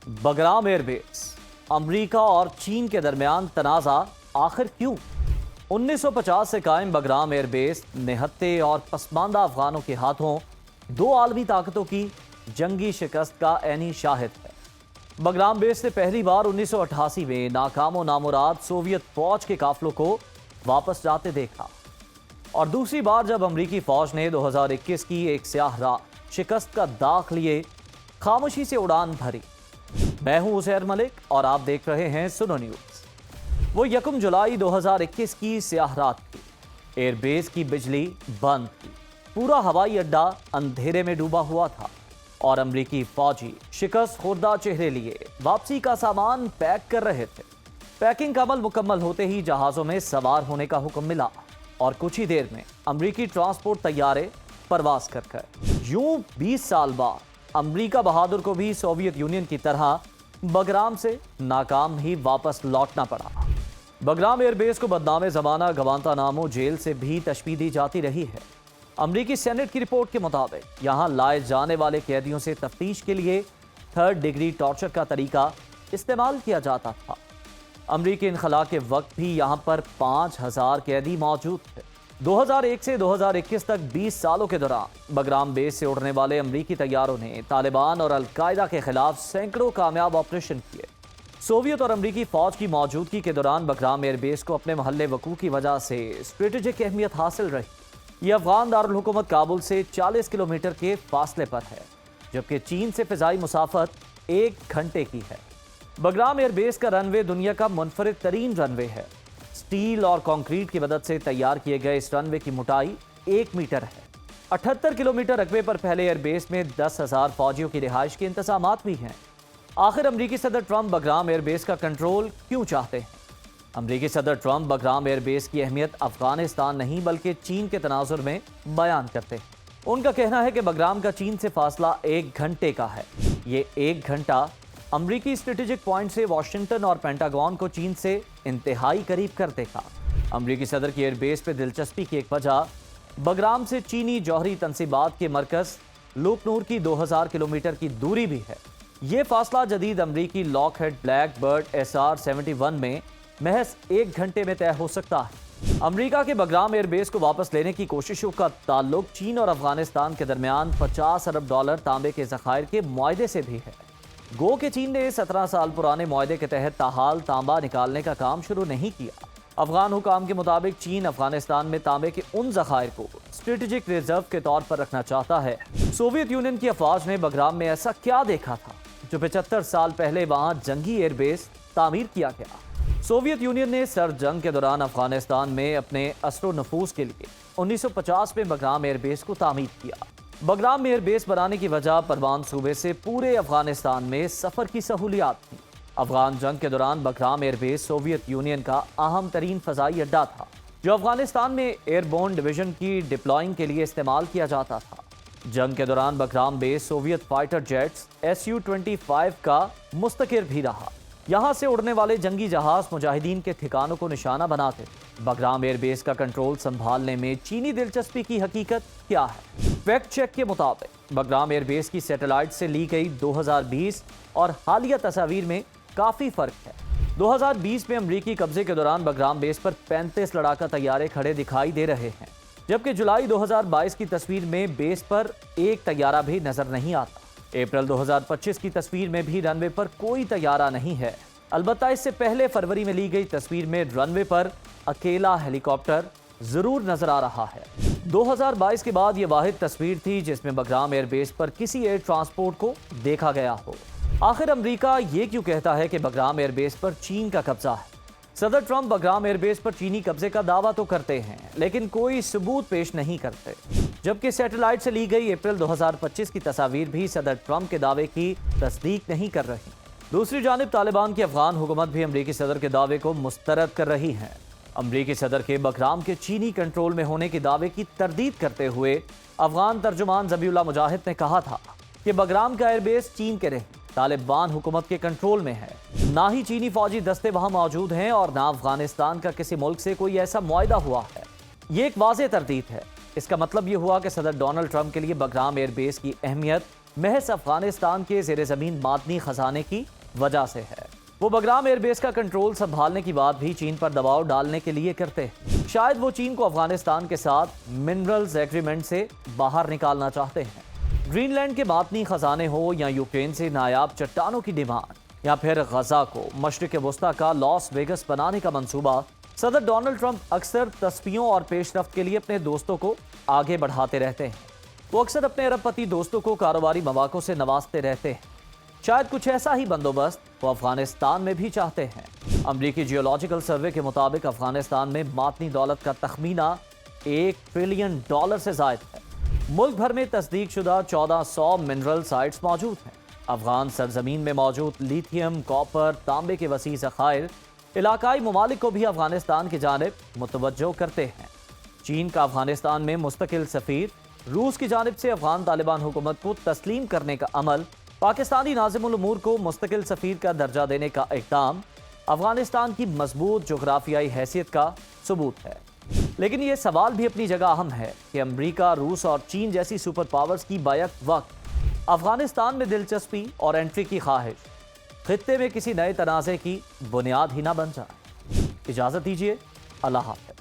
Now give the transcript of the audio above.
Bagram airbase, America और चीन के दरमियान तनाज़ा आखिर क्यों? 1950 से कायम बगराम एयरबेस निहत्थे और पसमानदा अफगानों के हाथों दो आलमी ताकतों की जंगी शिकस्त का ऐनी शाहिद है। बगराम बेस ने पहली बार 1988 में नाकाम व नामुराद सोवियत फौज के काफिलों को वापस जाते देखा और दूसरी बार जब अमरीकी फौज ने 2021 की एक स्याह रात शिकस्त का दाख लिए खामोशी से उड़ान भरी। मैं हूं उज़ैर मलिक और आप देख रहे हैं सुनो न्यूज़। वो 1 जुलाई 2021 की स्याह रात थी। एयरबेस की बिजली बंद थी, पूरा हवाई अड्डा अंधेरे में डूबा हुआ था और अमरीकी फौजी शिकस्त खुर्दा चेहरे लिए वापसी का सामान पैक कर रहे थे। पैकिंग का अमल मुकम्मल होते ही जहाज़ों में सवार होने का हुक्म मिला और कुछ ही देर में अमरीकी ट्रांसपोर्ट तैयारे परवाज कर गए। यूं 20 साल बाद अमरीका बहादुर को भी सोवियत यूनियन की तरह बगराम से नाकाम ही वापस लौटना पड़ा। बगराम एयरबेस को बदनाम ज़माना गवांतानामो जेल से भी तशबीह दी जाती रही है। अमरीकी सेनेट की रिपोर्ट के मुताबिक यहाँ लाए जाने वाले कैदियों से तफ्तीश के लिए 3rd डिग्री टॉर्चर का तरीका इस्तेमाल किया जाता था। अमरीकी इनखला के वक्त भी यहाँ पर 5000 कैदी मौजूद थे। 2001 से 2021 तक 20 सालों के दौरान बगराम बेस से उड़ने वाले अमरीकी तैयारों ने तालिबान और अलकायदा के खिलाफ सैकड़ों कामयाब ऑपरेशन किए। सोवियत और अमरीकी फौज की मौजूदगी के दौरान बगराम एयरबेस को अपने महल्ले वकू की वजह से स्ट्रेटेजिक अहमियत हासिल रही। यह अफगान दारुल हुकूमत काबुल से 40 किलोमीटर के फासले पर है, जबकि चीन से फिजाई मुसाफत 1 घंटे की है। बगराम एयरबेस का रनवे दुनिया का मुनफरिद तरीन रनवे है। स्टील और कंक्रीट की मदद से तैयार किए गए इस रनवे की मोटाई 1 मीटर है। 78 किलोमीटर रकबे पर फैले एयरबेस में 10,000 फौजियों की रिहाइश के इंतजामात भी हैं। आखिर अमरीकी सदर ट्रंप बगराम एयरबेस का कंट्रोल क्यों चाहते हैं? अमरीकी सदर ट्रंप बगराम एयरबेस की अहमियत अफगानिस्तान नहीं बल्कि चीन के तनाजुर में बयान करते हैं। उनका कहना है कि बगराम का चीन से फासला 1 घंटे का है। ये 1 घंटा अमरीकी स्ट्रेटेजिक पॉइंट से वाशिंगटन और पेंटागन को चीन से इंतहाई करीब कर देगा। अमरीकी सदर की एयरबेस पे दिलचस्पी की एक वजह बगराम से चीनी जौहरी तंसीबात के मरकज लूकनूर की 2000 किलोमीटर की दूरी भी है। ये फासला जदीद अमरीकी लॉकहेड ब्लैक बर्ड SR-71 में महज 1 घंटे में तय हो सकता है। अमरीका के बगराम एयरबेस को वापस लेने की कोशिशों का ताल्लुक चीन और अफगानिस्तान के दरमियान $50 अरब तांबे के ज़खायर के मुआहदे से भी है। गो के चीन ने 17 साल पुराने मुआहदे के तहत ताहाल तांबा निकालने का काम शुरू नहीं किया। अफगान हुकाम के मुताबिक चीन अफगानिस्तान में तांबे के उन ज़खायर को स्ट्रेटेजिक रिजर्व के तौर पर रखना चाहता है। सोवियत यूनियन की अफवाज ने बगराम में ऐसा क्या देखा था जो 75 साल पहले वहां जंगी एयरबेस तामीर किया गया? सोवियत यूनियन ने सर्द जंग के दौरान अफगानिस्तान में अपने असरो नफूस के लिए 1950 में बगराम एयरबेस को तामीर किया। बगराम में एयरबेस बनाने की वजह परवान सूबे से पूरे अफगानिस्तान में सफर की सहूलियात थी। अफगान जंग के दौरान बगराम एयरबेस सोवियत यूनियन का अहम तरीन फजाई अड्डा था, जो अफगानिस्तान में एयरबोर्न डिवीजन की डिप्लॉइंग के लिए इस्तेमाल किया जाता था। जंग के दौरान Bagram base Soviet fighter jets Su-25 का मुस्तकिर भी रहा। यहाँ से उड़ने वाले जंगी जहाज मुजाहिदीन के ठिकानों को निशाना बनाते थे। बगराम एयरबेस का कंट्रोल संभालने में चीनी दिलचस्पी की हकीकत क्या है? फैक्ट चेक के मुताबिक बगराम एयरबेस की सैटेलाइट से ली गई 2020 और हालिया तस्वीर में काफ़ी फ़र्क है। 2020 में अमरीकी कब्जे के दौरान बगराम बेस पर 35 लड़ाका तैयारे खड़े दिखाई दे रहे हैं, जबकि जुलाई 2022 की तस्वीर में बेस पर एक तैयारा भी नजर नहीं आता। अप्रैल 2025 की तस्वीर में भी रनवे पर कोई तैयारा नहीं है। अलबत्ता इससे पहले फरवरी में ली गई तस्वीर में रनवे पर अकेला हेलीकॉप्टर जरूर नजर आ रहा है। 2022 के बाद ये वाहिद तस्वीर थी जिसमें बगराम एयरबेस पर किसी एयर ट्रांसपोर्ट को देखा गया हो। आखिर अमेरिका ये क्यों कहता है कि बगराम एयरबेस पर चीन का कब्जा है? सदर ट्रंप बगराम एयरबेस पर चीनी कब्जे का दावा तो करते हैं, लेकिन कोई सबूत पेश नहीं करते, जबकि सैटेलाइट से ली गई अप्रैल 2025 की तस्वीर भी सदर ट्रंप के दावे की तस्दीक नहीं कर रही। दूसरी जानिब तालिबान की अफगान हुकूमत भी अमरीकी सदर के दावे को मुस्तरद कर रही है। अमरीकी सदर के बगराम के चीनी कंट्रोल में होने के दावे की तरदीद करते हुए अफगान तर्जुमान ज़बीउल्लाह मुजाहिद ने कहा था कि बगराम का एयरबेस चीन के नहीं तालिबान हुकूमत के कंट्रोल में है। ना ही चीनी फौजी दस्ते वहां मौजूद हैं और ना अफगानिस्तान का किसी मुल्क से कोई ऐसा मुआहदा हुआ है। ये एक वाज़ेह तरदीद है। इसका मतलब ये हुआ कि सदर डोनाल्ड ट्रंप के लिए बगराम एयरबेस की अहमियत محض افغانستان کے زیر زمین معدنی خزانے کی وجہ سے ہے۔ وہ بگرام ایئر بیس کا کنٹرول سنبھالنے کی بات بھی چین پر دباؤ ڈالنے کے لیے کرتے ہیں۔ شاید وہ چین کو افغانستان کے ساتھ منرلز ایگریمنٹ سے باہر نکالنا چاہتے ہیں۔ گرین لینڈ کے معدنی خزانے ہو یا یوکرین سے نایاب چٹانوں کی ڈیمانڈ یا پھر غزہ کو مشرق وسطی کا لاس ویگس بنانے کا منصوبہ، صدر ڈونلڈ ٹرمپ اکثر تصفیوں اور پیش رفت کے لیے اپنے دوستوں کو آگے بڑھاتے رہتے ہیں۔ وہ اکثر اپنے ارب پتی دوستوں کو کاروباری مواقع سے نوازتے رہتے ہیں۔ شاید کچھ ایسا ہی بندوبست وہ افغانستان میں بھی چاہتے ہیں۔ امریکی جیولوجیکل سروے کے مطابق افغانستان میں معدنی دولت کا تخمینہ $1 ٹریلین سے زائد ہے۔ ملک بھر میں تصدیق شدہ 1400 منرل سائٹس موجود ہیں۔ افغان سرزمین میں موجود لیتھیم، کاپر، تانبے کے وسیع ذخائر علاقائی ممالک کو بھی افغانستان کی جانب متوجہ کرتے ہیں۔ چین کا افغانستان میں مستقل سفیر، روس کی جانب سے افغان طالبان حکومت کو تسلیم کرنے کا عمل، پاکستانی ناظم الامور کو مستقل سفیر کا درجہ دینے کا اقدام افغانستان کی مضبوط جغرافیائی حیثیت کا ثبوت ہے۔ لیکن یہ سوال بھی اپنی جگہ اہم ہے کہ امریکہ، روس اور چین جیسی سپر پاورز کی بیک وقت افغانستان میں دلچسپی اور انٹری کی خواہش خطے میں کسی نئے تنازع کی بنیاد ہی نہ بن جائے۔ اجازت دیجیے، اللہ حافظ۔